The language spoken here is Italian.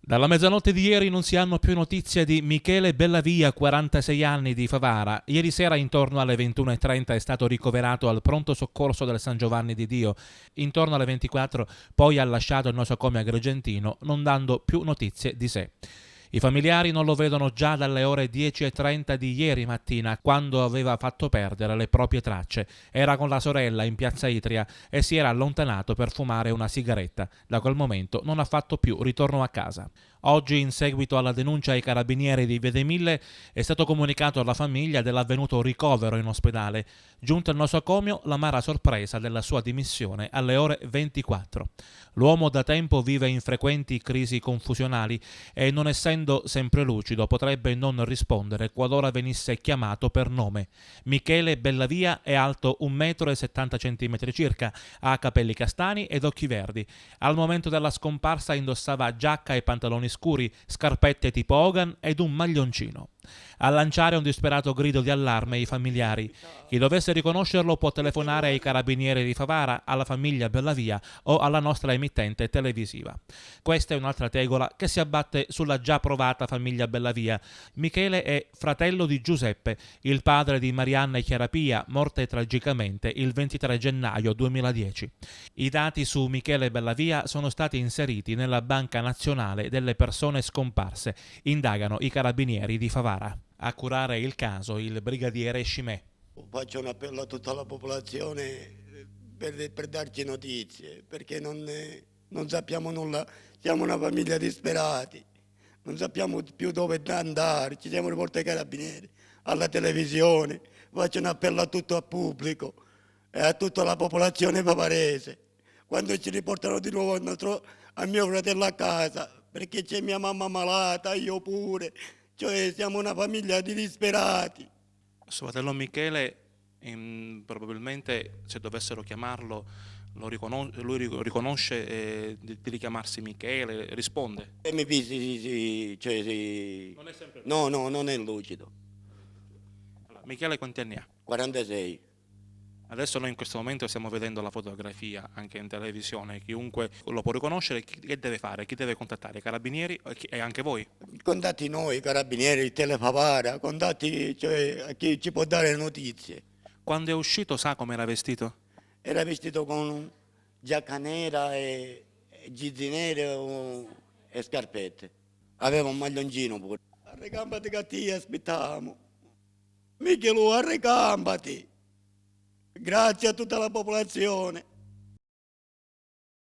Dalla mezzanotte di ieri non si hanno più notizie di Michele Bellavia, 46 anni, di Favara. Ieri sera intorno alle 21:30 è stato ricoverato al pronto soccorso del San Giovanni di Dio. Intorno alle 24 poi ha lasciato il nosocomio agrigentino, non dando più notizie di sé. I familiari non lo vedono già dalle ore 10:30 di ieri mattina, quando aveva fatto perdere le proprie tracce. Era con la sorella in piazza Itria e si era allontanato per fumare una sigaretta. Da quel momento non ha fatto più ritorno a casa. Oggi, in seguito alla denuncia ai carabinieri di Via dei Mille, è stato comunicato alla famiglia dell'avvenuto ricovero in ospedale. Giunta al nosocomio, l'amara sorpresa della sua dimissione alle ore 24. L'uomo da tempo vive in frequenti crisi confusionali e, non essendo sempre lucido, potrebbe non rispondere qualora venisse chiamato per nome. Michele Bellavia è alto 1,70 m circa, ha capelli castani ed occhi verdi. Al momento della scomparsa indossava giacca e pantaloni scuri, scarpette tipo Hogan ed un maglioncino. A lanciare un disperato grido di allarme i familiari. Chi dovesse riconoscerlo può telefonare ai carabinieri di Favara, alla famiglia Bellavia o alla nostra emittente televisiva. Questa è un'altra tegola che si abbatte sulla già provata famiglia Bellavia. Michele è fratello di Giuseppe, il padre di Marianna e Chiarapia, morte tragicamente il 23 gennaio 2010. I dati su Michele Bellavia sono stati inseriti nella Banca Nazionale delle Persone Scomparse. Indagano i carabinieri di Favara. A curare il caso il brigadiere Scimè. Faccio un appello a tutta la popolazione per darci notizie, perché non sappiamo nulla, siamo una famiglia disperati, non sappiamo più dove andare, ci siamo rivolti ai carabinieri, alla televisione. Faccio un appello a tutto il pubblico e a tutta la popolazione pavarese. Quando ci riportano di nuovo a mio fratello a casa, perché c'è mia mamma malata, io pure, cioè siamo una famiglia di disperati. Suo fratello Michele, probabilmente se dovessero chiamarlo, lui riconosce di richiamarsi Michele, risponde. MP sì, cioè sì. Non è sempre lui. No, no, non è lucido. Allora, Michele quanti anni ha? 46. Adesso noi in questo momento stiamo vedendo la fotografia anche in televisione, chiunque lo può riconoscere. Che deve fare? Chi deve contattare? I carabinieri e anche voi? Contatti noi, i carabinieri, il Telefavara, contatti cioè, a chi ci può dare notizie. Quando è uscito sa come era vestito? Era vestito con giacca nera e gizzi nere e scarpette. Aveva un maglioncino pure. Arrecambati che ti aspettavamo. Michelu, arrecambati. Grazie a tutta la popolazione.